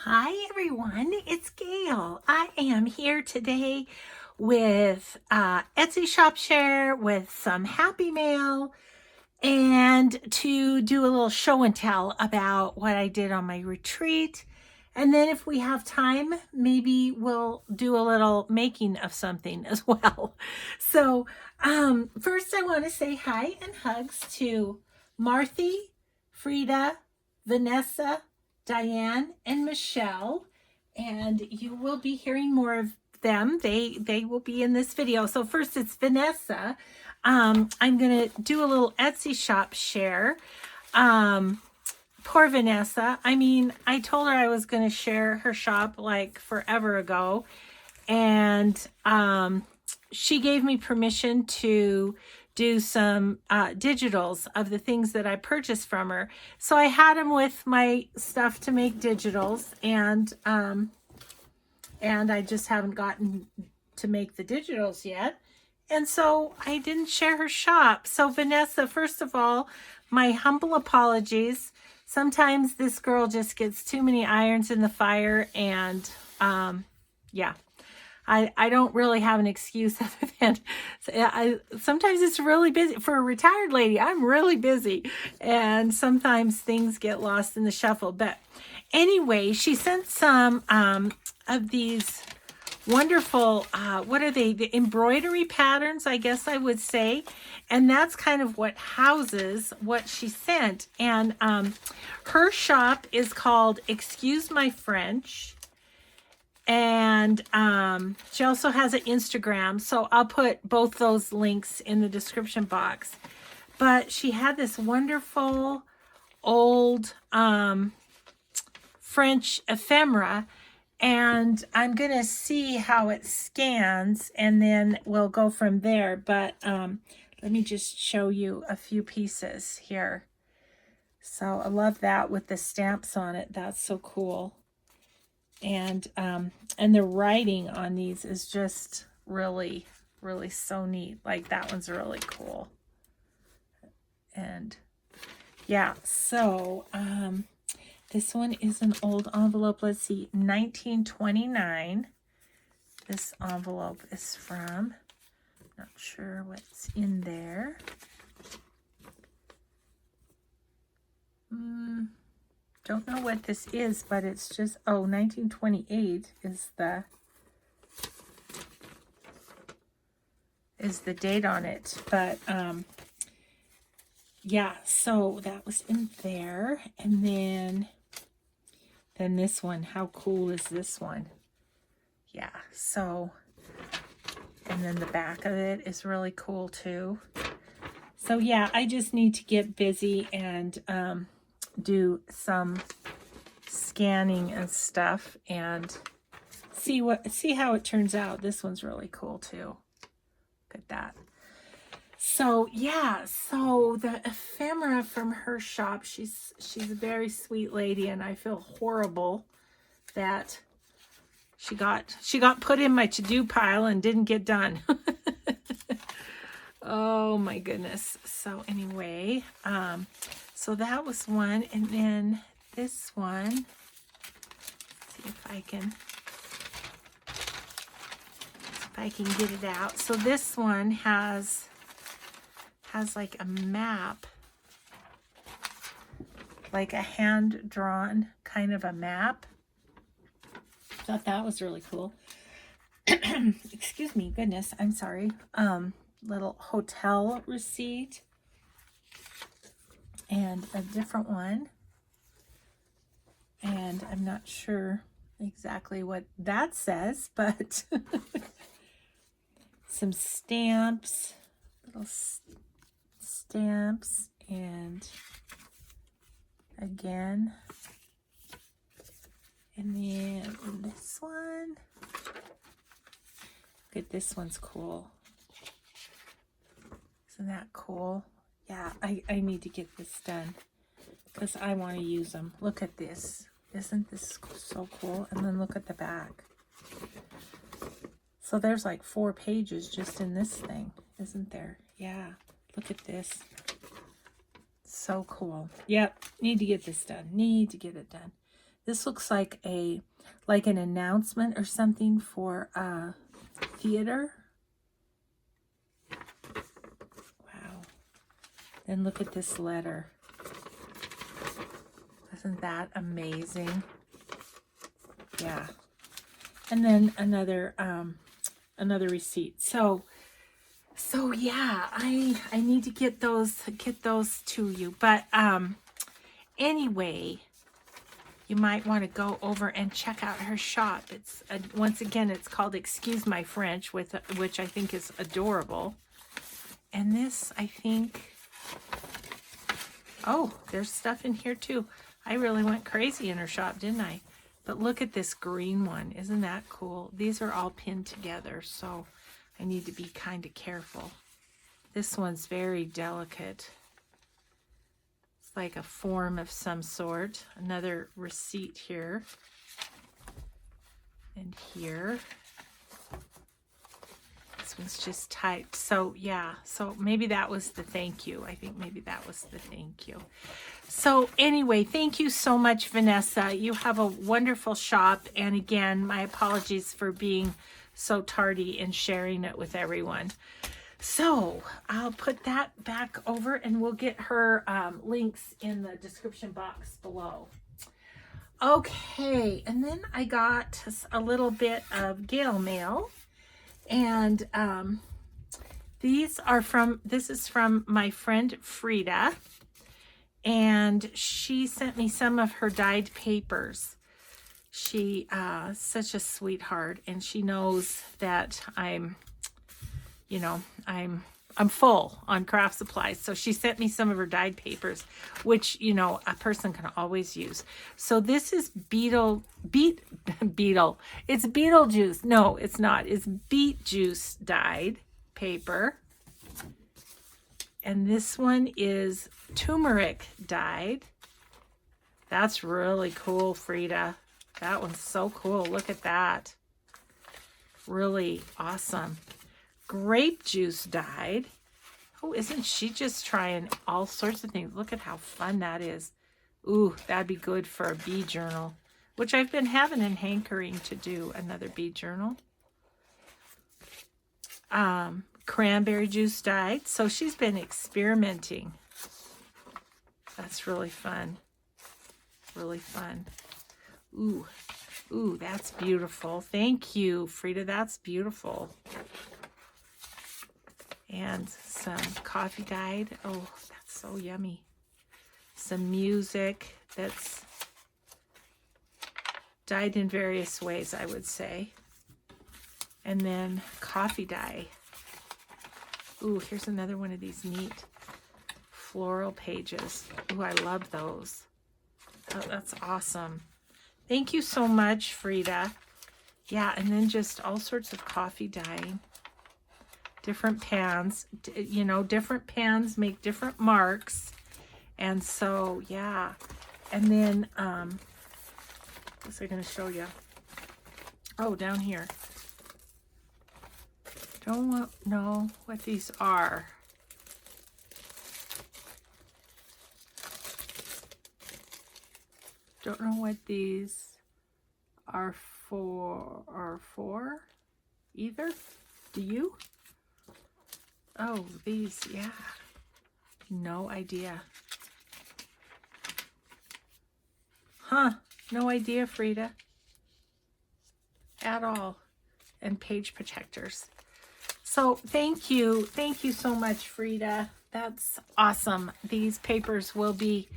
Hi everyone, it's Gayle. I am here today with Etsy shop share with some happy mail and to do a little show and tell about what I did on my retreat. And then if we have time, maybe we'll do a little making of something as well. So first I want to say hi and hugs to Marthy, Frieda, Vanessa, Diane, and Michelle. And you will be hearing more of them. They will be in this video. So first it's Vanessa. I'm going to do a little Etsy shop share. Poor Vanessa. I mean, I told her I was going to share her shop like forever ago. And she gave me permission to do some digitals of the things that I purchased from her. So I had them with my stuff to make digitals, and I just haven't gotten to make the digitals yet. And so I didn't share her shop. So Vanessa, first of all, my humble apologies. Sometimes this girl just gets too many irons in the fire, and yeah. I don't really have an excuse other than sometimes it's really busy. For a retired lady, I'm really busy, and sometimes things get lost in the shuffle. But anyway, she sent some of these wonderful, what are they? The embroidery patterns, I guess I would say. And that's kind of what houses what she sent. And her shop is called Excuse My French. And she also has an Instagram. So I'll put both those links in the description box. But she had this wonderful old French ephemera. And I'm going to see how it scans, and then we'll go from there. But let me just show you a few pieces here. So I love that with the stamps on it. That's so cool. And the writing on these is just really, really so neat. Like that one's really cool. And yeah, so this one is an old envelope. Let's see, 1929. This envelope is from. Not sure what's in there. Don't know what this is, but it's just, 1928 is the date on it. But yeah, so that was in there. And then this one, how cool is this one? Yeah, so, and then the back of it is really cool too. So yeah, I just need to get busy and do some scanning and stuff and see how it turns out. This one's really cool too. Look at that. So yeah, so the ephemera from her shop, she's a very sweet lady, and I feel horrible that she got put in my to-do pile and didn't get done. Oh my goodness. So anyway, so that was one, and then this one, see if I can get it out. So this one has like a map, like a hand-drawn kind of a map. Thought that was really cool. Excuse me, goodness, I'm sorry. Little hotel receipt, and a different one, and I'm not sure exactly what that says, but some stamps, little stamps, and again, and then this one. Look at this one's cool. Isn't that cool? Yeah, I need to get this done because I want to use them. Look at this. Isn't this so cool? And then look at the back. So there's like 4 pages just in this thing, isn't there? Yeah, look at this. So cool. Yep, need to get this done. Need to get it done. This looks like an announcement or something for theater. Wow. And look at this letter. Isn't that amazing? Yeah. And then another receipt. So yeah, I need to get those to you. But anyway, you might want to go over and check out her shop. It's once again, it's called Excuse My French, which I think is adorable. And this, I think, oh, there's stuff in here too. I really went crazy in her shop, didn't I? But look at this green one. Isn't that cool? These are all pinned together, so I need to be kind of careful. This one's very delicate. It's like a form of some sort. Another receipt here. And here. This one's just typed. So yeah, so maybe that was the thank you. I think maybe that was the thank you. So anyway, thank you so much, Vanessa. You have a wonderful shop. And again, my apologies for being so tardy in sharing it with everyone. So I'll put that back over and we'll get her links in the description box below. Okay, and then I got a little bit of Gayle mail. And this is from my friend Frieda. And she sent me some of her dyed papers. She such a sweetheart, and she knows that I'm full on craft supplies. So she sent me some of her dyed papers, which, a person can always use. So this is beetle. It's Beetlejuice. No, it's not. It's beet juice dyed paper. And this one is turmeric dyed. That's really cool, Frieda. That one's so cool. Look at that. Really awesome. Grape juice dyed. Oh, isn't she just trying all sorts of things? Look at how fun that is. Ooh, that'd be good for a bee journal, which I've been having and hankering to do another bee journal. Cranberry juice dyed. So she's been experimenting. That's really fun. Really fun. Ooh, that's beautiful. Thank you, Frieda. That's beautiful. And some coffee dyed. Oh, that's so yummy. Some music that's dyed in various ways, I would say. And then coffee dye. Ooh, here's another one of these neat floral pages. Ooh, I love those. Oh, that's awesome. Thank you so much, Frieda. Yeah, and then just all sorts of coffee dyeing. Different pans. Different pans make different marks. And so, yeah. And then, what was I going to show you? Oh, down here. Don't know what these are. Don't know what these are for either. Do you? Oh, these, yeah. No idea. Huh, no idea, Frieda. At all. And page protectors. So thank you so much, Frieda. That's awesome. These papers will be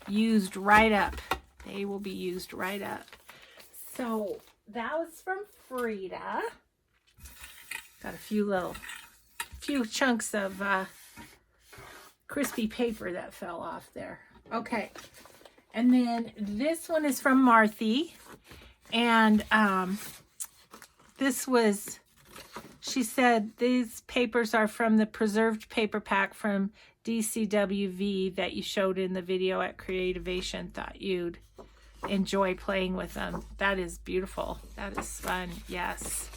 used right up. They will be used right up. So that was from Frieda. Got a few chunks of crispy paper that fell off there. Okay. And then this one is from Marthy. And she said these papers are from the preserved paper pack from DCWV that you showed in the video at Creativation. Thought you'd enjoy playing with them. That is beautiful. That is fun. Yes.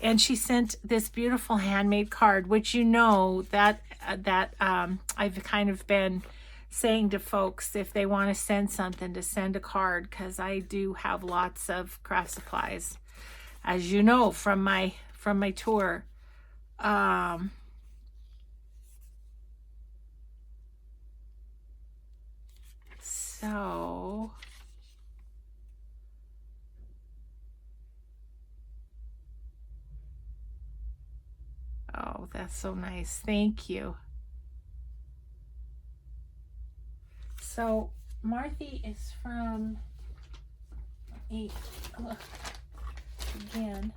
And she sent this beautiful handmade card, which that I've kind of been saying to folks if they want to send something, to send a card, because I do have lots of craft supplies, as you know from my tour. So oh, that's so nice. Thank you. So Marthy is from, let me look again,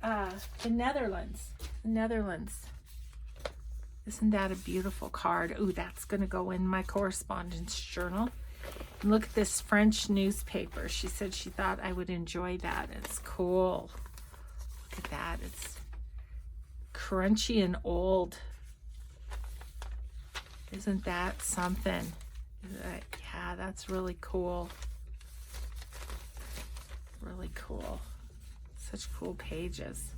the Netherlands. The Netherlands. Isn't that a beautiful card? Ooh, that's going to go in my correspondence journal. And look at this French newspaper. She said she thought I would enjoy that. It's cool. Look at that. It's crunchy and old. Isn't that something? Yeah, that's really cool. Really cool. Such cool pages.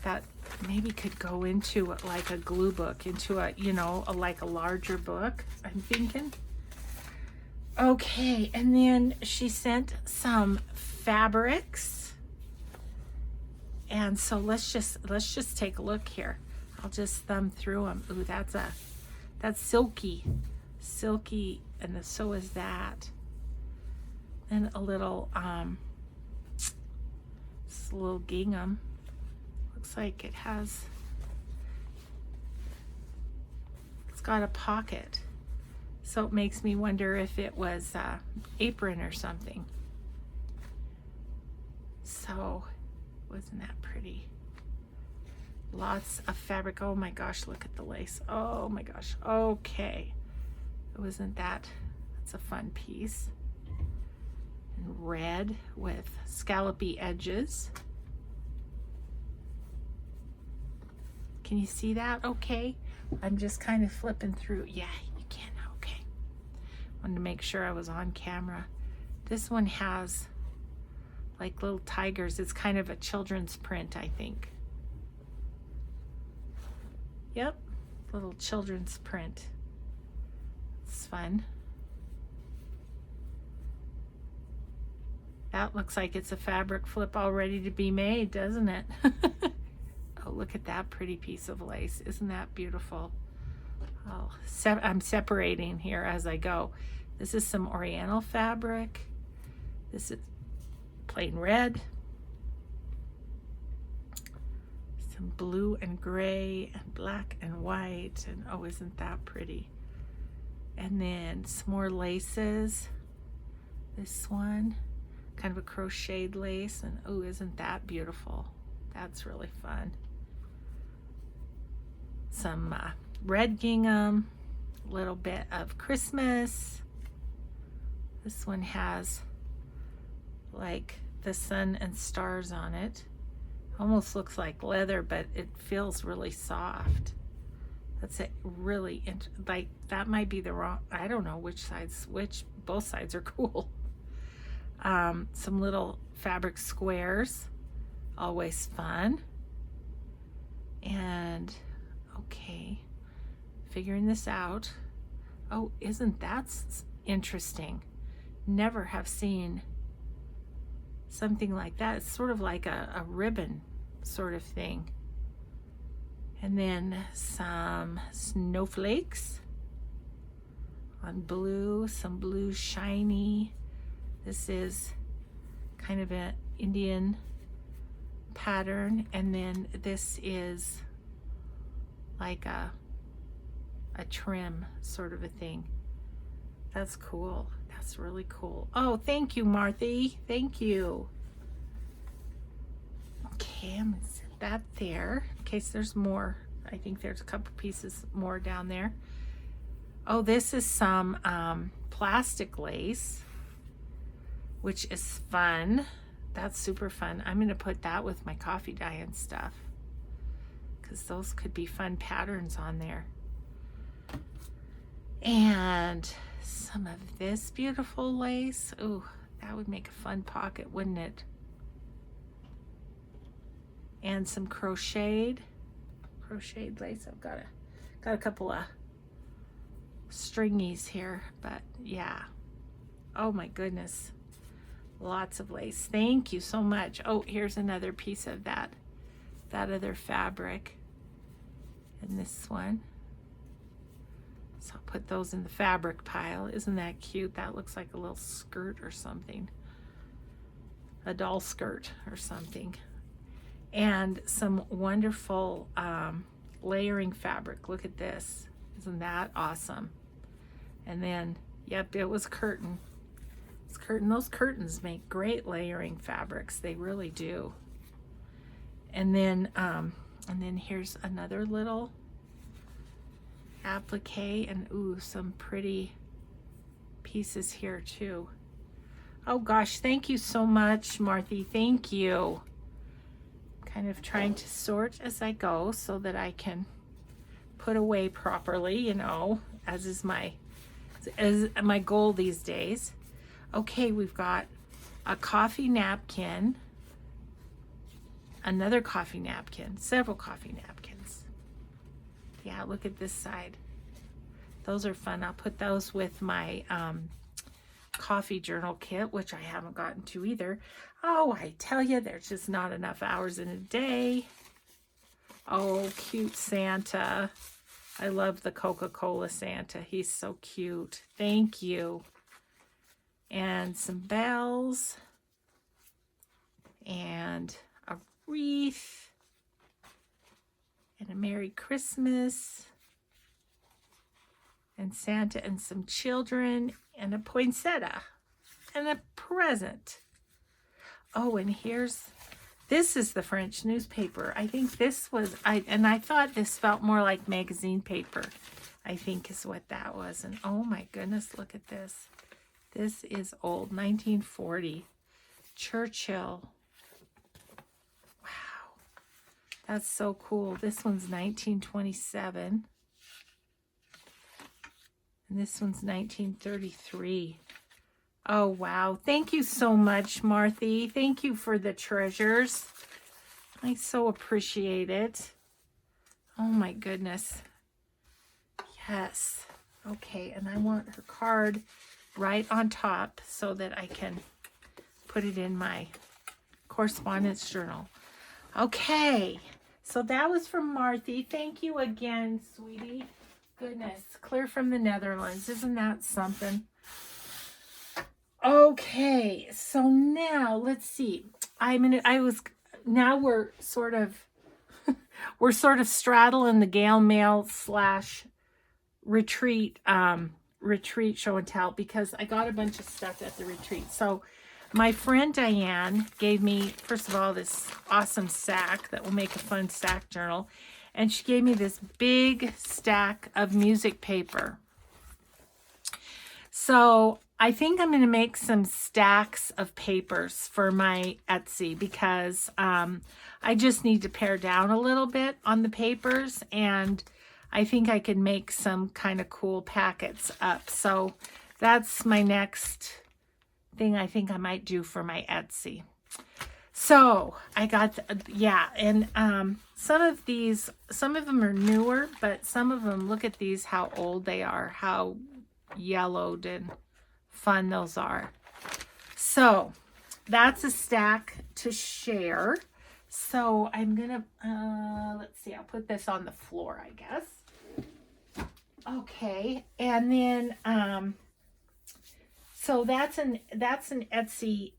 That maybe could go into like a glue book, into a, you know, like a larger book, I'm thinking. Okay, and then she sent some fabrics. And so let's just take a look here. I'll just thumb through them. Ooh, that's silky. Silky, and so is that. And a little this little gingham. Looks like it's got a pocket. So it makes me wonder if it was apron or something. So wasn't that pretty? Lots of fabric. Oh my gosh, look at the lace. Oh my gosh. Okay. Wasn't that? That's a fun piece. And red with scallopy edges. Can you see that? Okay. I'm just kind of flipping through. Yeah, you can. Okay. Wanted to make sure I was on camera. This one has like little tigers. It's kind of a children's print, I think. Yep, little children's print. It's fun. That looks like it's a fabric flip all ready to be made, doesn't it? Oh, look at that pretty piece of lace. Isn't that beautiful? Oh, I'm separating here as I go. This is some Oriental fabric. This is plain red. Some blue and gray and black and white, and oh, isn't that pretty? And then some more laces. This one, kind of a crocheted lace, and oh, isn't that beautiful? That's really fun. Some red gingham, a little bit of Christmas. This one has like the sun and stars on it. Almost looks like leather, but it feels really soft. That's it. Really, like that might be the wrong, I don't know which sides, both sides are cool. Some little fabric squares, always fun. And okay, figuring this out. Oh, isn't that interesting? Never have seen something like that. It's sort of like a ribbon sort of thing. And then some snowflakes on blue, some blue shiny. This is kind of an Indian pattern, and then this is like a trim sort of a thing. That's cool. That's really cool. Oh, thank you, Marthy. Thank you. Okay, I'm gonna set that there in case there's more. I think there's a couple pieces more down there. Oh, this is some plastic lace, which is fun. That's super fun. I'm gonna put that with my coffee dye and stuff, because those could be fun patterns on there. And some of this beautiful lace. Ooh, that would make a fun pocket, wouldn't it? And some crocheted crocheted lace. I've got a couple of stringies here, but yeah. Oh my goodness. Lots of lace. Thank you so much. Oh, here's another piece of that other fabric. And this one. So I'll put those in the fabric pile. Isn't that cute? That looks like a little skirt or something. A doll skirt or something. And some wonderful layering fabric. Look at this. Isn't that awesome? And then, yep, it was curtain. It's curtain. Those curtains make great layering fabrics. They really do. And then here's another little applique, and ooh, some pretty pieces here too. Oh gosh, thank you so much, Marthy. Thank you. Kind of trying to sort as I go so that I can put away properly, you know, as my goal these days. Okay, we've got a coffee napkin, another coffee napkin, several coffee napkins. Yeah, look at this side. Those are fun. I'll put those with my coffee journal kit, which I haven't gotten to either. Oh, I tell you, there's just not enough hours in a day. Oh, cute Santa. I love the Coca-Cola Santa. He's so cute. Thank you. And some bells. And a wreath. And a Merry Christmas. And Santa and some children. And a poinsettia. And a present. Oh, and this is the French newspaper. I think this was, I thought this felt more like magazine paper, I think is what that was. And oh my goodness, look at this. This is old, 1940. Churchill. Wow. That's so cool. This one's 1927. And this one's 1933. Oh, wow. Thank you so much, Marthy. Thank you for the treasures. I so appreciate it. Oh, my goodness. Yes. Okay, and I want her card right on top so that I can put it in my correspondence journal. Okay, so that was from Marthy. Thank you again, sweetie. Goodness, clear from the Netherlands. Isn't that something? Okay, so now let's see. Now we're sort of straddling the Gayle mail / retreat show and tell, because I got a bunch of stuff at the retreat. So my friend Diane gave me, first of all, this awesome sack that will make a fun sack journal, and she gave me this big stack of music paper. So I think I'm going to make some stacks of papers for my Etsy, because I just need to pare down a little bit on the papers, and I think I could make some kind of cool packets up. So that's my next thing I think I might do for my Etsy. So I got, and some of them are newer, but some of them, look at these, how old they are, how yellowed and fun those are. So that's a stack to share. So I'm gonna let's see, I'll put this on the floor, I guess. Okay, and then so that's an Etsy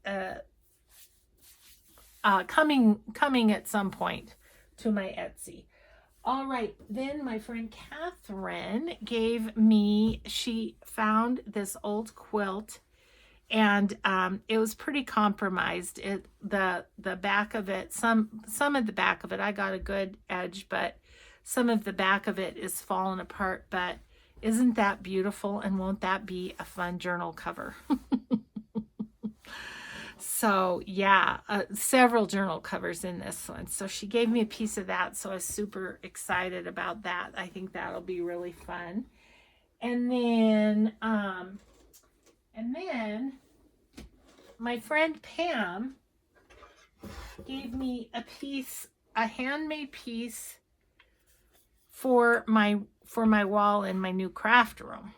coming at some point to my Etsy. All right, then my friend Catherine she found this old quilt, and it was pretty compromised. The back of it, some of the back of it, I got a good edge, but some of the back of it is falling apart. But isn't that beautiful? And won't that be a fun journal cover? So yeah, several journal covers in this one. So she gave me a piece of that, so I was super excited about that. I think that'll be really fun. And then my friend Pam gave me a handmade piece for my wall in my new craft room.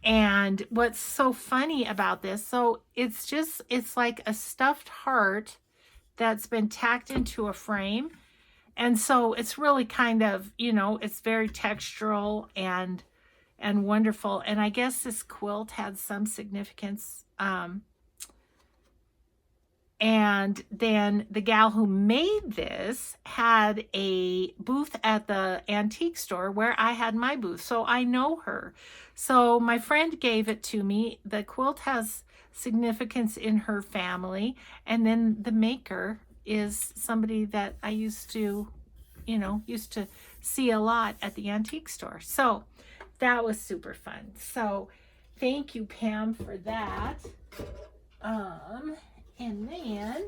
And what's so funny about this, so it's like a stuffed heart that's been tacked into a frame. And so it's really kind of, it's very textural and wonderful. And I guess this quilt had some significance. And then the gal who made this had a booth at the antique store where I had my booth. So I know her. So my friend gave it to me. The quilt has significance in her family. And then the maker is somebody that I used to see a lot at the antique store. So that was super fun. So thank you, Pam, for that. And then,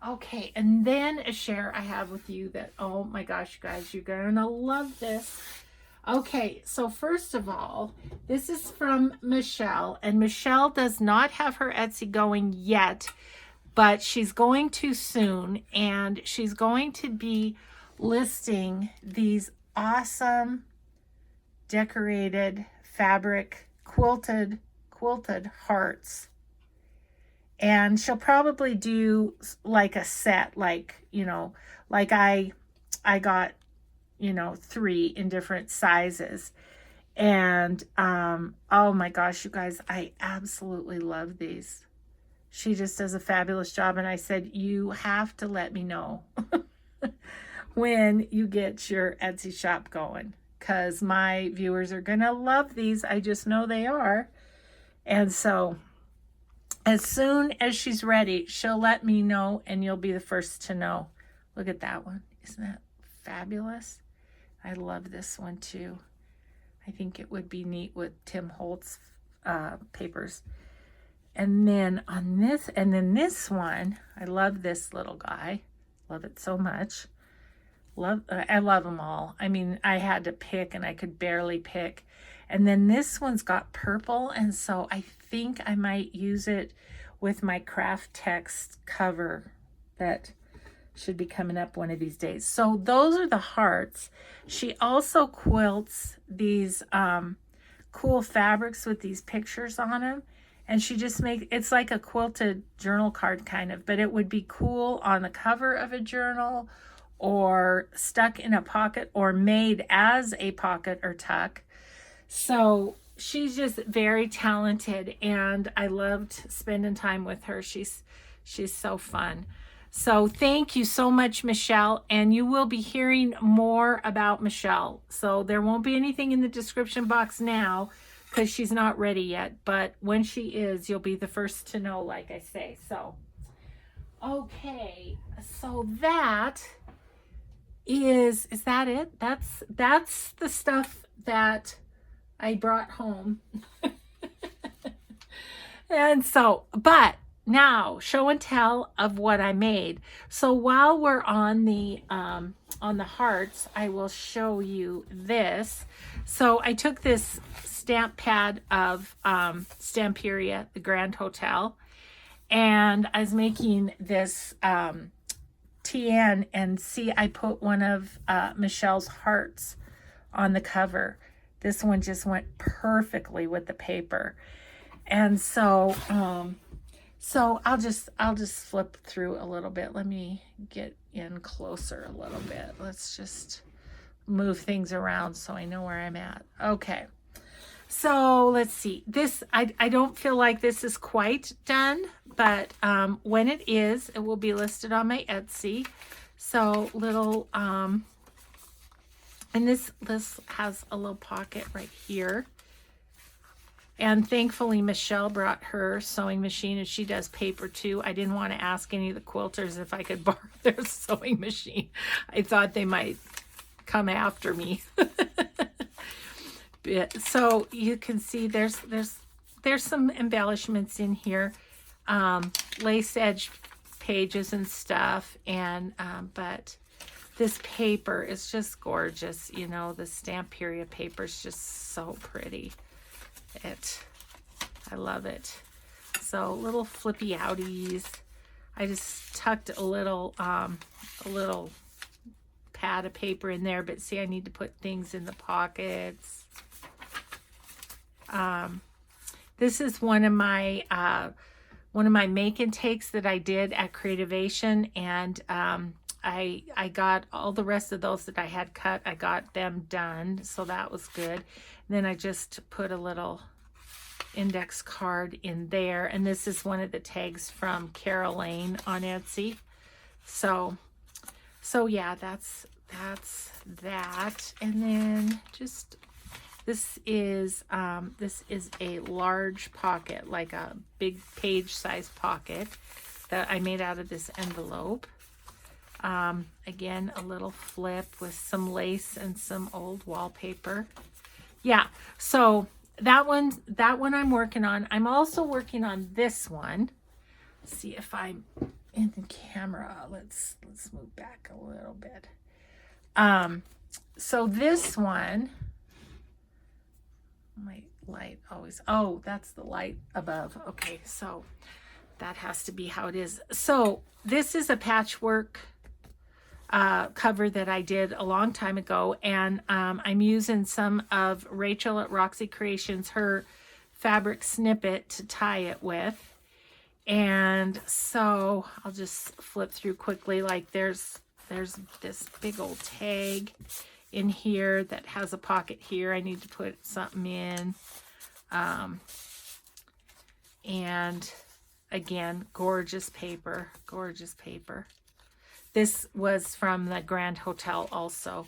okay, and then a share I have with you that, oh my gosh, you guys, you're gonna love this. Okay, so first of all, this is from Michelle, and Michelle does not have her Etsy going yet, but she's going to soon, and she's going to be listing these awesome decorated fabric quilted hearts. And she'll probably do like a set, like I got 3 in different sizes. And oh my gosh, you guys, I absolutely love these. She just does a fabulous job. And I said, you have to let me know when you get your Etsy shop going, because my viewers are gonna love these. I just know they are. And so as soon as she's ready, she'll let me know, and you'll be the first to know. Look at that one. Isn't that fabulous? I love this one too. I think it would be neat with Tim Holtz papers. And then on this, and then this one, I love this little guy. Love it so much. I love them all. I mean, I had to pick, and I could barely pick. And then this one's got purple, and so I think I might use it with my craft text cover that should be coming up one of these days. So those are the hearts. She also quilts these cool fabrics with these pictures on them. And she just it's like a quilted journal card kind of, but it would be cool on the cover of a journal, or stuck in a pocket, or made as a pocket or tuck. So she's just very talented, and I loved spending time with her. She's so fun. So thank you so much, Michelle, and you will be hearing more about Michelle. So there won't be anything in the description box now because she's not ready yet, but when she is, you'll be the first to know, like I say. So okay, so that is that it? That's the stuff that I brought home. And so, but now show and tell of what I made. So while we're on the hearts, I will show you this. So I took this stamp pad of Stamperia, the Grand Hotel, and I was making this TN, and see, I put one of Michelle's hearts on the cover. This one just went perfectly with the paper. And so so I'll just flip through a little bit. Let me get in closer a little bit. Let's just move things around so I know where I'm at. Okay. So let's see. This, I don't feel like this is quite done, but when it is, it will be listed on my Etsy. So little, and this has a little pocket right here. And thankfully, Michelle brought her sewing machine, and she does paper too. I didn't want to ask any of the quilters if I could borrow their sewing machine. I thought they might come after me. So you can see there's some embellishments in here, lace edge pages and stuff, and but this paper is just gorgeous. You know, the Stamperia paper is just so pretty. I love it. So little flippy outies. I just tucked a little pad of paper in there, but see, I need to put things in the pockets. This is one of my make and takes that I did at Creativation, and I got all the rest of those that I had cut. I got them done, so that was good. And then I just put a little index card in there, and this is one of the tags from Carol Lane on Etsy. So yeah, that's that. And then just this is a large pocket, like a big page size pocket that I made out of this envelope. Again, a little flip with some lace and some old wallpaper. Yeah, so that one I'm working on. I'm also working on this one. Let's see if I'm in the camera. Let's move back a little bit. So this one, my light always, oh, that's the light above. Okay, so that has to be how it is. So this is a patchwork cover that I did a long time ago, and I'm using some of Rachel at Roxy Creations, her fabric snippet to tie it with. And so I'll just flip through quickly. Like there's this big old tag in here that has a pocket here. I need to put something in. And again, gorgeous paper, gorgeous paper. This was from the Grand Hotel also.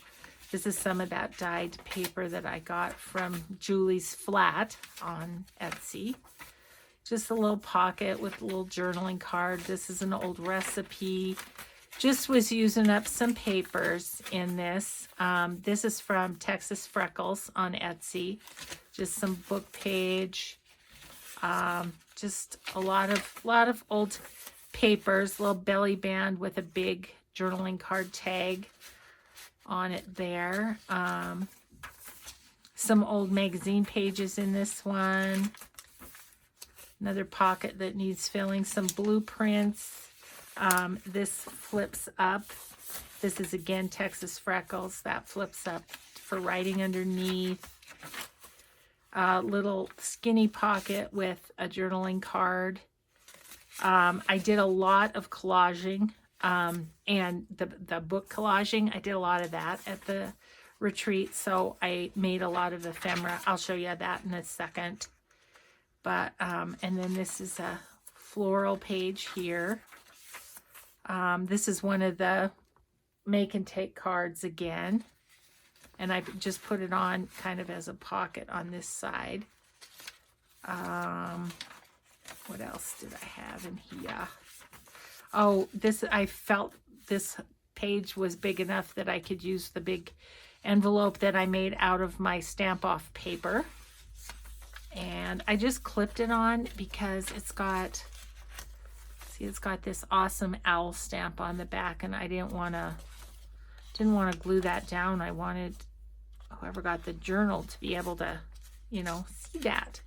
This is some of that dyed paper that I got from Julie's Flat on Etsy. Just a little pocket with a little journaling card. This is an old recipe. Just was using up some papers in this. This is from Texas Freckles on Etsy. Just some book page. Just a lot of old papers, little belly band with a big journaling card tag on it there. Some old magazine pages in this one. Another pocket that needs filling. Some blueprints. This flips up. This is again Texas Freckles. That flips up for writing underneath. Little skinny pocket with a journaling card. I did a lot of collaging, and the book collaging, I did a lot of that at the retreat, so I made a lot of ephemera. I'll show you that in a second. But, and then this is a floral page here. This is one of the make and take cards again, and I just put it on kind of as a pocket on this side. What else did I have in here? Oh, I felt this page was big enough that I could use the big envelope that I made out of my stamp off paper. And I just clipped it on because it's got, see, it's got this awesome owl stamp on the back, and I didn't want to glue that down. I wanted whoever got the journal to be able to, you know, see that.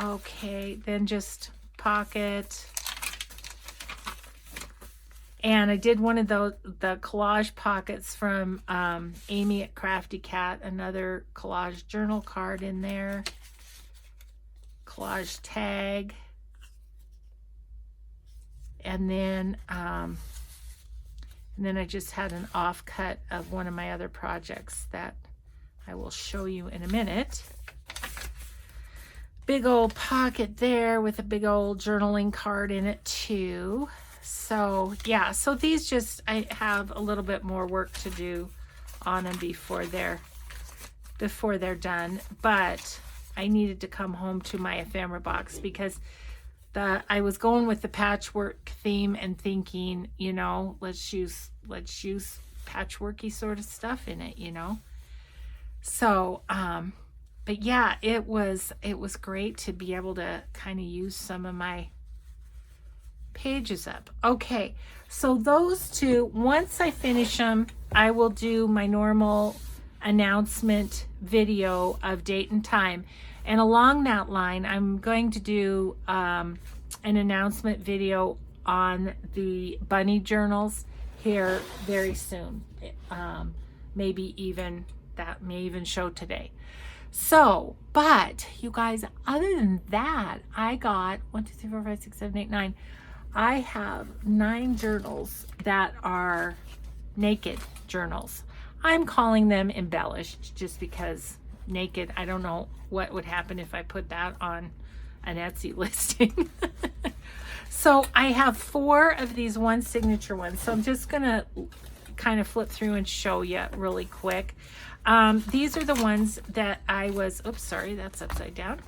Okay, then just pocket. And I did one of the collage pockets from Amy at Crafty Cat, another collage journal card in there. Collage tag. And then I just had an offcut of one of my other projects that I will show you in a minute. Big old pocket there with a big old journaling card in it too. So yeah, so these just, I have a little bit more work to do on them before they're done, but I needed to come home to my ephemera box because I was going with the patchwork theme and thinking, you know, let's use patchworky sort of stuff in it, you know. So but yeah, it was great to be able to kind of use some of my pages up. Okay, so those two, once I finish them, I will do my normal announcement video of date and time. And along that line, I'm going to do an announcement video on the bunny journals here very soon. Maybe even that may even show today. So, but you guys, other than that, I got 1, 2, 3, 4, 5, 6, 7, 8, 9. I have 9 journals that are naked journals. I'm calling them embellished just because naked, I don't know what would happen if I put that on an Etsy listing. So I have 4 of these one signature ones. So I'm just going to kind of flip through and show you really quick. These are the ones that I was, oops, sorry, that's upside down.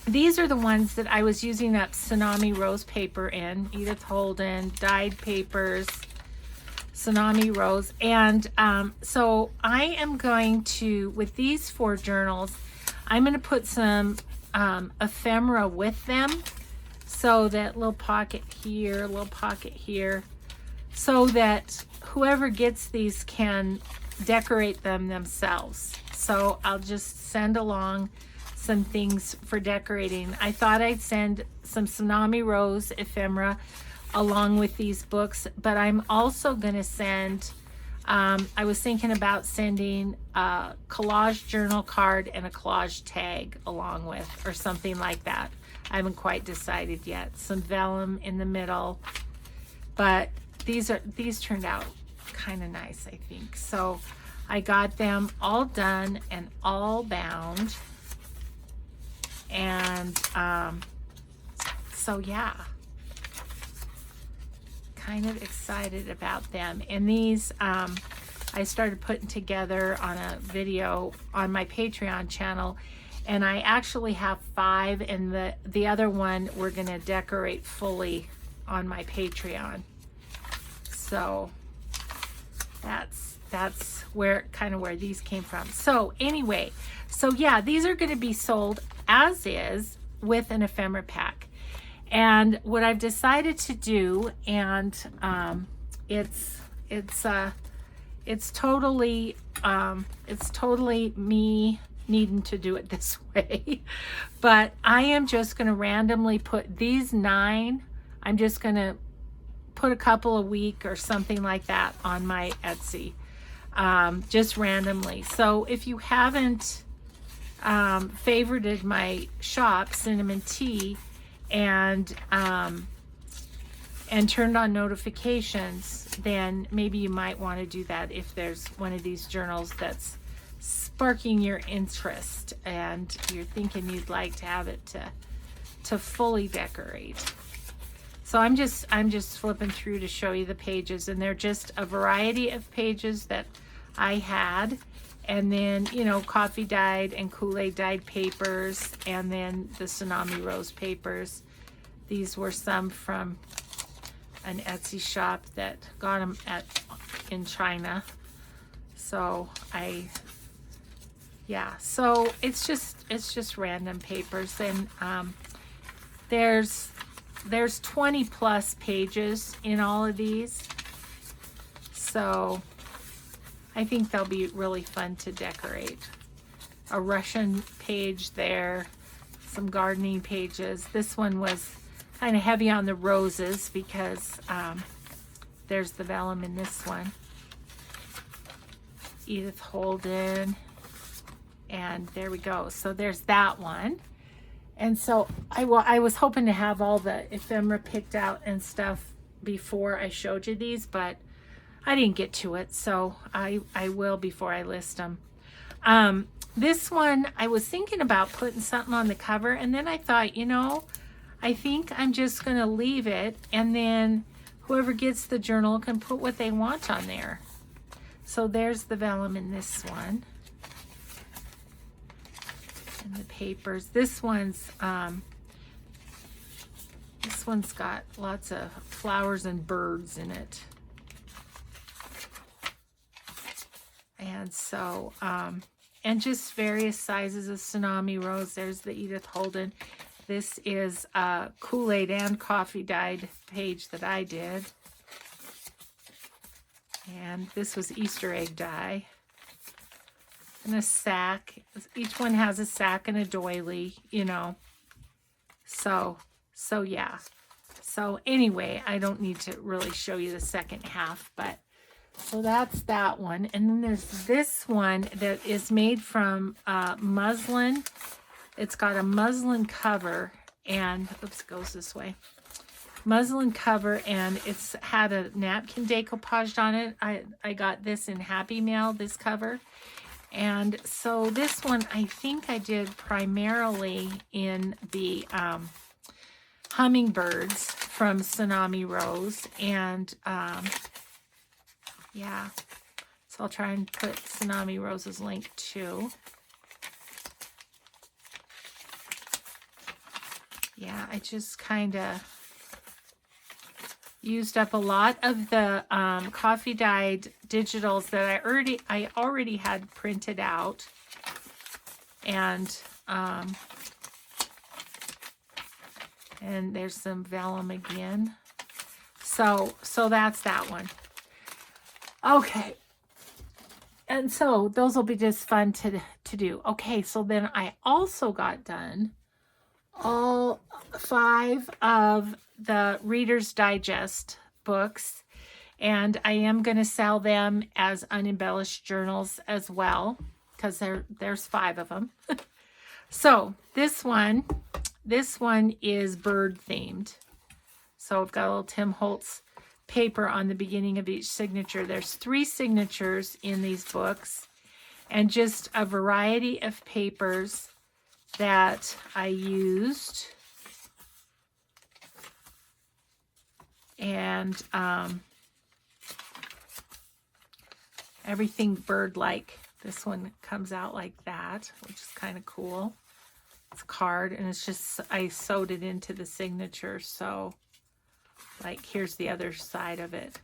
These are the ones that I was using that Tsunami Rose paper in, Edith Holden, dyed papers, Tsunami Rose. And so I am going to, with these 4 journals, I'm going to put some ephemera with them. So that little pocket here, little pocket here, so that whoever gets these can decorate them themselves. So I'll just send along some things for decorating. I thought I'd send some Tsunami Rose ephemera along with these books, but I'm also going to send, I was thinking about sending a collage journal card and a collage tag along with, or something like that. I haven't quite decided yet. Some vellum in the middle, but these turned out kind of nice, I think. So I got them all done and all bound. And so yeah, kind of excited about them. And these I started putting together on a video on my Patreon channel, and I actually have 5, and the other one we're gonna decorate fully on my Patreon. So that's where these came from. So anyway, so yeah, these are going to be sold as is with an ephemera pack. And what I've decided to do, and it's totally me needing to do it this way, but I am just going to randomly put these 9. I'm just going to put a couple a week or something like that on my Etsy, just randomly. So if you haven't favorited my shop, Cinnamon Tea, and turned on notifications, then maybe you might want to do that if there's one of these journals that's sparking your interest and you're thinking you'd like to have it to fully decorate. So I'm just flipping through to show you the pages, and they're just a variety of pages that I had, and then, you know, coffee dyed and Kool-Aid dyed papers, and then the Tsunami Rose papers. These were some from an Etsy shop that got them in China. So so it's just random papers, and there's 20 plus pages in all of these, so I think they'll be really fun to decorate. A Russian page there, some gardening pages. This one was kind of heavy on the roses because there's the vellum in this one. Edith Holden, and there we go. So there's that one. And so I was hoping to have all the ephemera picked out and stuff before I showed you these, but I didn't get to it. So I will before I list them. This one, I was thinking about putting something on the cover, and then I thought, you know, I think I'm just going to leave it, and then whoever gets the journal can put what they want on there. So there's the vellum in this one. And the papers. This one's got lots of flowers and birds in it. And so and just various sizes of Tsunami Rose. There's the Edith Holden. This is a Kool-Aid and coffee dyed page that I did. And this was Easter egg dye. And a sack. Each one has a sack and a doily, you know. So yeah. So anyway, I don't need to really show you the second half, but so that's that one. And then there's this one that is made from muslin. It's got a muslin cover and, oops, it goes this way. Muslin cover, and it's had a napkin decoupaged on it. I got this in Happy Mail, this cover. And so this one, I think I did primarily in the hummingbirds from Tsunami Rose. And yeah, so I'll try and put Tsunami Rose's link too. Yeah, I just kind of used up a lot of the coffee dyed digitals that I already had printed out, and there's some vellum again. So that's that one. Okay, and so those will be just fun to do. Okay, so then I also got done all 5 of the Reader's Digest books, and I am going to sell them as unembellished journals as well, because there's 5 of them. So this one is bird themed. So I've got a little Tim Holtz paper on the beginning of each signature. There's 3 signatures in these books, and just a variety of papers that I used. And everything bird-like. This one comes out like that, which is kind of cool. It's a card, and it's just, I sewed it into the signature. So, like, here's the other side of it.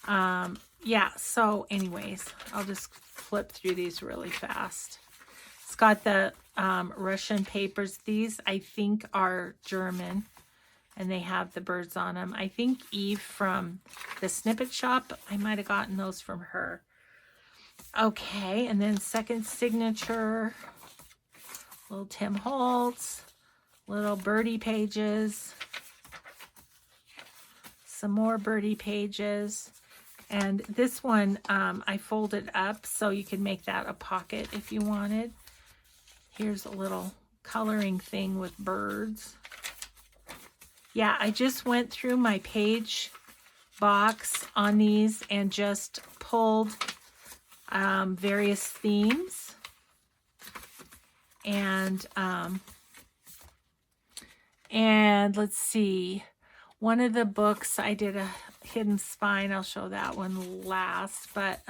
Yeah, so anyways, I'll just flip through these really fast. It's got the Russian papers. These, I think, are German, and they have the birds on them. I think Eve from the Snippet Shop, I might have gotten those from her. Okay, and then second signature, little Tim Holtz, little birdie pages, some more birdie pages. And this one, I folded up so you can make that a pocket if you wanted. Here's a little coloring thing with birds. Yeah, I just went through my page box on these and just pulled various themes. And let's see. One of the books, I did a hidden spine. I'll show that one last. But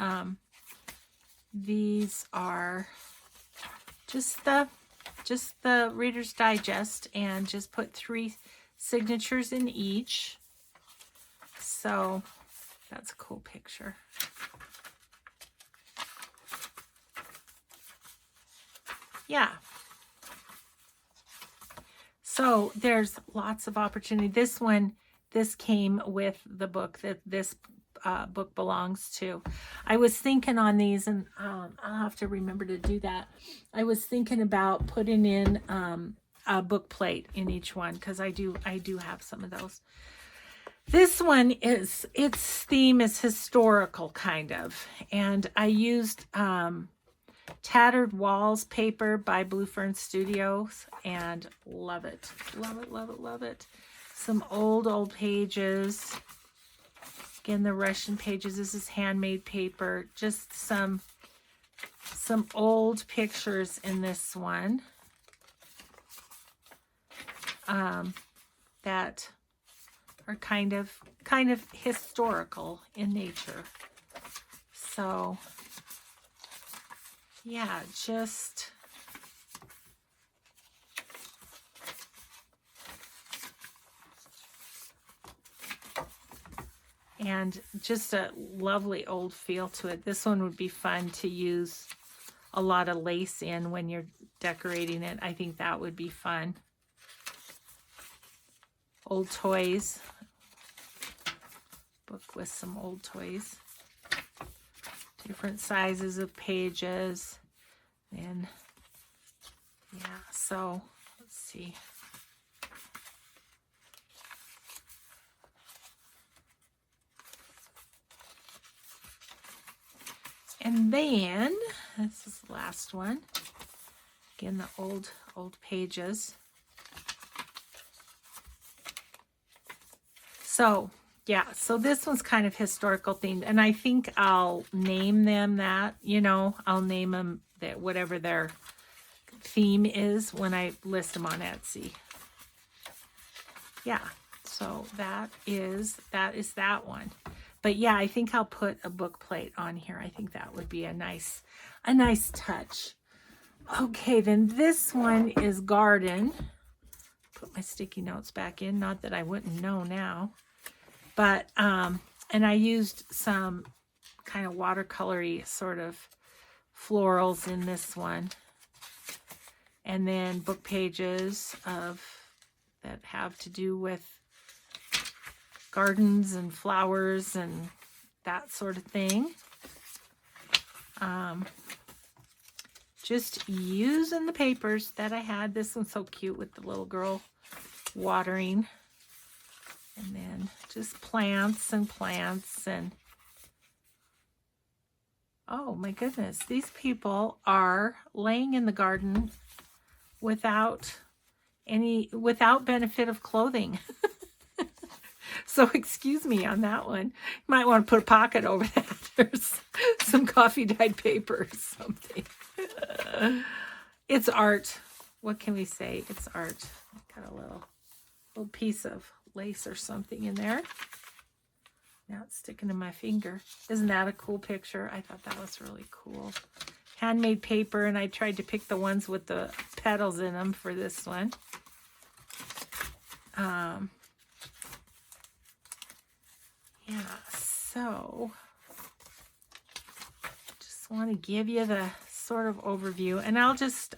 these are just the Reader's Digest, and just put 3 signatures in each. So that's a cool picture. Yeah. So there's lots of opportunity. This came with the book that this book belongs to. I was thinking on these, and I'll have to remember to do that. I was thinking about putting in a book plate in each one, because I do have some of those. This one is, its theme is historical, kind of, and I used Tattered Walls paper by Blue Fern Studios, and love it, love it, love it, love it. Some old pages. Again, the Russian pages. This is handmade paper. Just some old pictures in this one that are kind of historical in nature. So yeah, just and just a lovely old feel to it. This one would be fun to use a lot of lace in when you're decorating it. I think that would be fun. Old toys. Book with some old toys. Different sizes of pages. And yeah, so let's see. And then, this is the last one. Again, the old pages. So, yeah, so this one's kind of historical themed, and I think I'll name them that, you know, I'll name them that whatever their theme is when I list them on Etsy. Yeah, so that is that one. But yeah, I think I'll put a book plate on here. I think that would be a nice touch. Okay, then this one is garden. Put my sticky notes back in, not that I wouldn't know now. But, and I used some kind of watercolory sort of florals in this one. And then book pages that have to do with gardens and flowers and that sort of thing. Just using the papers that I had. This one's so cute with the little girl watering. And then just plants and oh my goodness, these people are laying in the garden without benefit of clothing. So excuse me on that one. You might want to put a pocket over that. There's some coffee dyed paper or something. It's art. What can we say? It's art. Got a little piece of lace or something in there. Now it's sticking to my finger. Isn't that a cool picture? I thought that was really cool. Handmade paper, and I tried to pick the ones with the petals in them for this one. Yeah, so just want to give you the sort of overview, and I'll just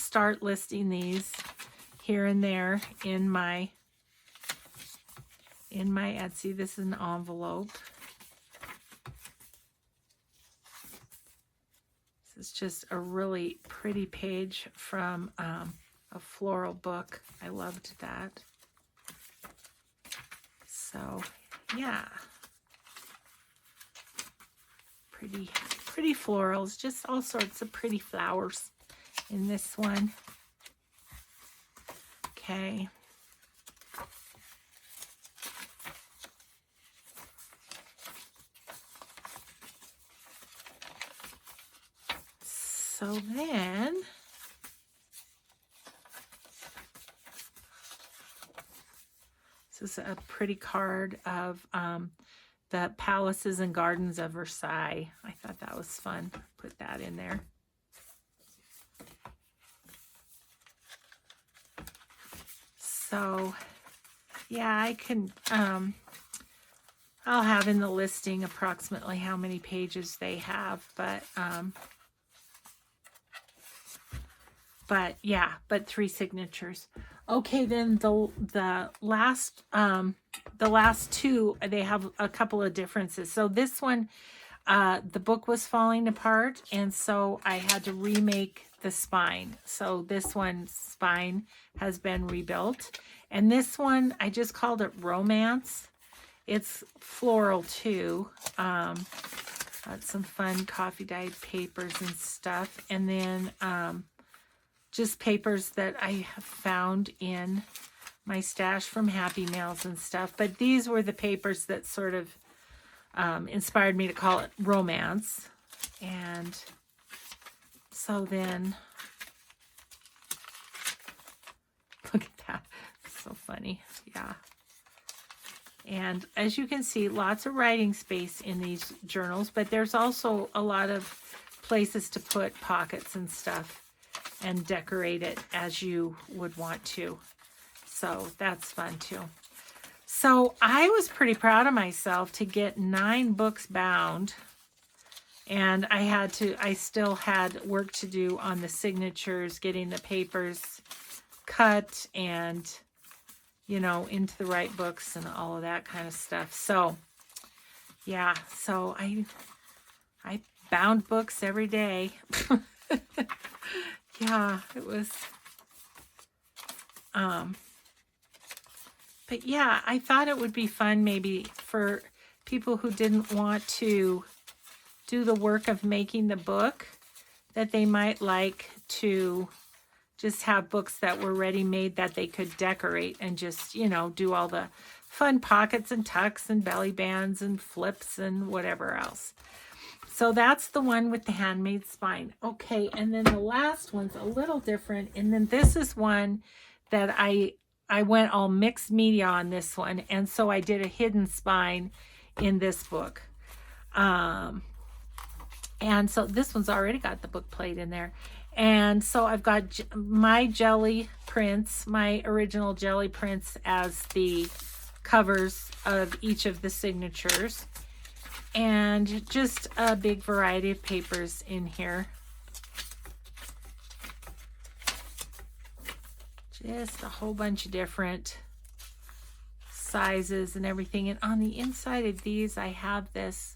start listing these here and there in my Etsy. This is an envelope. This is just a really pretty page from a floral book. I loved that. So yeah, pretty florals, just all sorts of pretty flowers in this one. Okay. So then, this is a pretty card of the Palaces and Gardens of Versailles. I thought that was fun. Put that in there. So, yeah, I can, I'll have in the listing approximately how many pages they have, but yeah, but 3 signatures. Okay, then the last 2, they have a couple of differences. So this one, the book was falling apart, and so I had to remake the spine. So this one's spine has been rebuilt, and this one I just called it Romance. It's floral too. Got some fun coffee dyed papers and stuff, and then just papers that I have found in my stash from Happy Mails and stuff. But these were the papers that sort of inspired me to call it Romance. And so then, look at that. It's so funny. Yeah. And as you can see, lots of writing space in these journals, but there's also a lot of places to put pockets and stuff and decorate it as you would want to. So that's fun too. So I was pretty proud of myself to get 9 books bound, and I still had work to do on the signatures, getting the papers cut and, you know, into the right books and all of that kind of stuff. So yeah, so I bound books every day. Yeah, it was, but yeah, I thought it would be fun maybe for people who didn't want to do the work of making the book, that they might like to just have books that were ready made that they could decorate and just, you know, do all the fun pockets and tucks and belly bands and flips and whatever else. So that's the one with the handmade spine. Okay, and then the last one's a little different. And then this is one that I went all mixed media on this one. And so I did a hidden spine in this book. And so this one's already got the book plate in there. And so I've got my jelly prints, my original jelly prints as the covers of each of the signatures. And just a big variety of papers in here. Just a whole bunch of different sizes and everything. And on the inside of these, I have this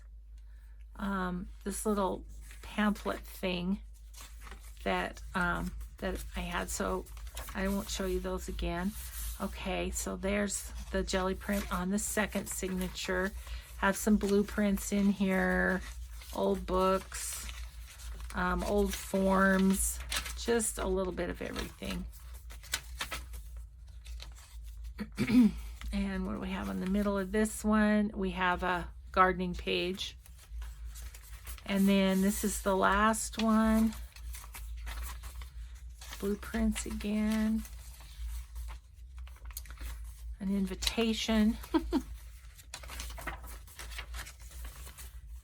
this little pamphlet thing that that I had. So I won't show you those again. Okay, so there's the jelly print on the second signature. Have some blueprints in here, old books, old forms, just a little bit of everything. And what do we have in the middle of this one? We have a gardening page. And then this is the last one. Blueprints again. An invitation.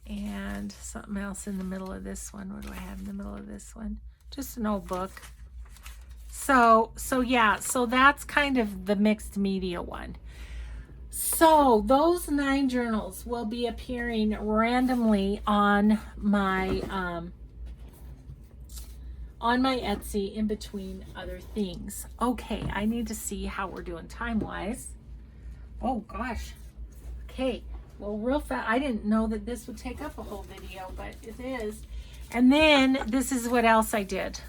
And something else in the middle of this one. What do I have in the middle of this one? Just an old book. So yeah, so that's kind of the mixed media one. So those 9 journals will be appearing randomly on my Etsy in between other things. Okay, I need to see how we're doing time-wise. Oh gosh. Okay. Well, real fast, I didn't know that this would take up a whole video, but it is. And then this is what else I did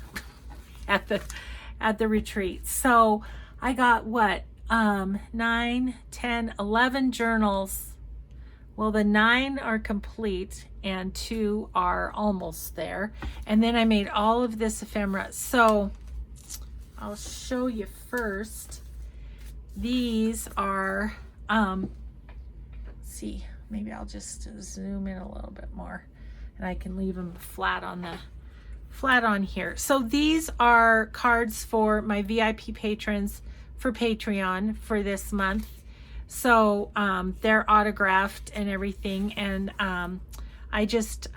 at the retreat. So I got what? 9, 10, 11 journals. Well, the 9 are complete and 2 are almost there. And then I made all of this ephemera. So I'll show you first. These are, see, maybe I'll just zoom in a little bit more and I can leave them flat on here. So these are cards for my VIP patrons for Patreon for this month. So they're autographed and everything. And I just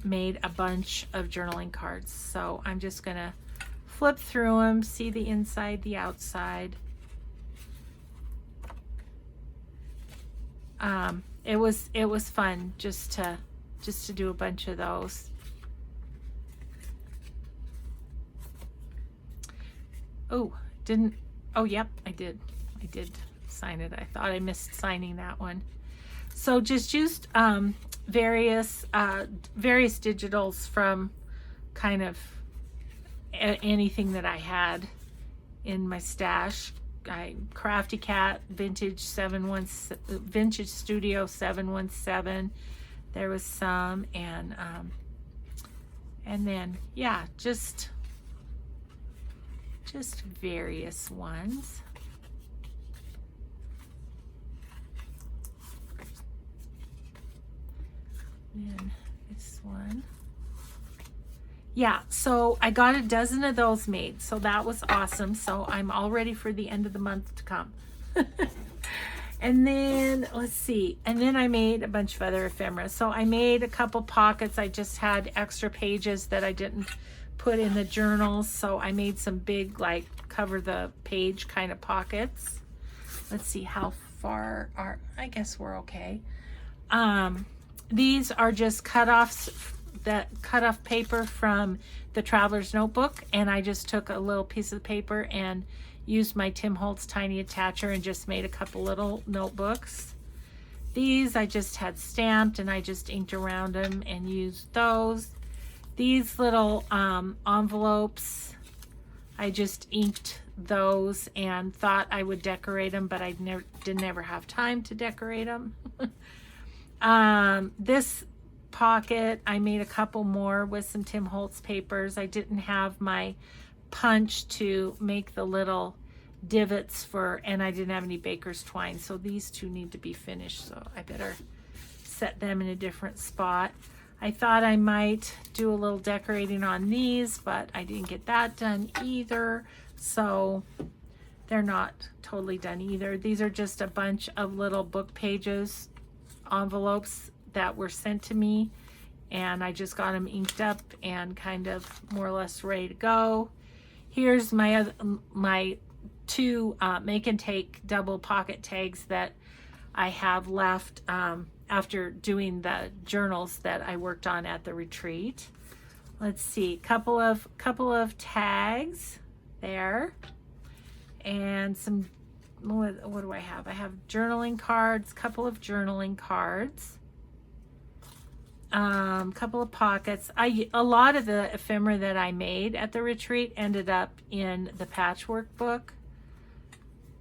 made a bunch of journaling cards. So I'm just gonna flip through them, see the inside, the outside. It was fun just to do a bunch of those. Oh, yep, I did sign it. I thought I missed signing that one. So just used various digitals from kind of anything that I had in my stash. Crafty Cat, Vintage Studio 717. There was some, and then yeah, just various ones. And this one. Yeah, so I got a dozen of those made, so that was awesome. So I'm all ready for the end of the month to come. And then let's see, and then I made a bunch of other ephemera. So I made a couple pockets. I just had extra pages that I didn't put in the journals, so I made some big, like, cover the page kind of pockets. Let's see how far are, I guess we're okay. These are just cut-off paper from the Traveler's Notebook, and I just took a little piece of paper and used my Tim Holtz tiny attacher and just made a couple little notebooks. These I just had stamped and I just inked around them and used those. These little envelopes, I just inked those and thought I would decorate them, but I didn't ever have time to decorate them. This pocket. I made a couple more with some Tim Holtz papers. I didn't have my punch to make the little divots for, and I didn't have any baker's twine, so these two need to be finished, so I better set them in a different spot. I thought I might do a little decorating on these, but I didn't get that done either, so they're not totally done either. These are just a bunch of little book pages, envelopes that were sent to me, and I just got them inked up and kind of more or less ready to go. Here's my two make and take double pocket tags that I have left after doing the journals that I worked on at the retreat. Let's see, couple of tags there, and some, what do I have? I have journaling cards, couple of journaling cards, couple of pockets. A lot of the ephemera that I made at the retreat ended up in the patchwork book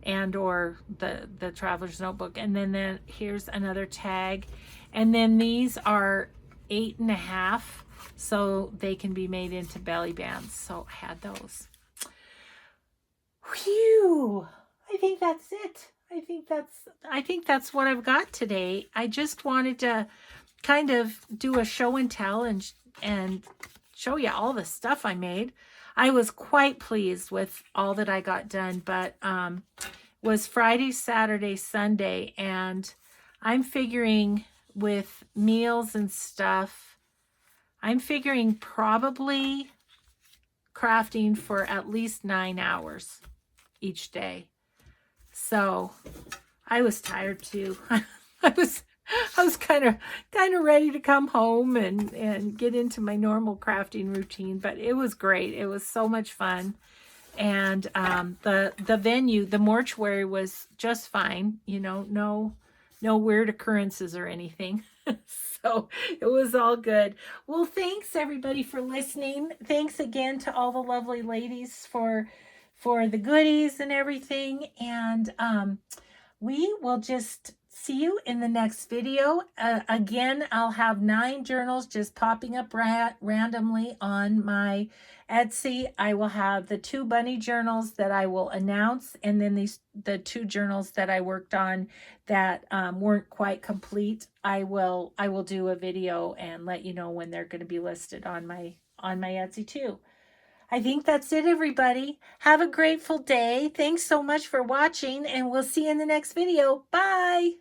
and or the traveler's notebook. And then here's another tag, and then these are 8.5, so they can be made into belly bands, so I had those. Whew, I think that's it. I think that's what I've got today. I just wanted to kind of do a show and tell and show you all the stuff I made. I was quite pleased with all that I got done, but was Friday, Saturday, Sunday, and I'm figuring with meals and stuff, I'm figuring probably crafting for at least 9 hours each day. So I was tired too. I was kind of ready to come home and get into my normal crafting routine, but it was great. It was so much fun. And the venue, the mortuary, was just fine, you know, no weird occurrences or anything. So it was all good. Well, thanks everybody for listening. Thanks again to all the lovely ladies for the goodies and everything. And we will just see you in the next video. Again, I'll have 9 journals just popping up randomly on my Etsy. I will have the 2 bunny journals that I will announce, and then the 2 journals that I worked on that weren't quite complete. I will do a video and let you know when they're going to be listed on my Etsy too. I think that's it, everybody. Have a grateful day. Thanks so much for watching, and we'll see you in the next video. Bye.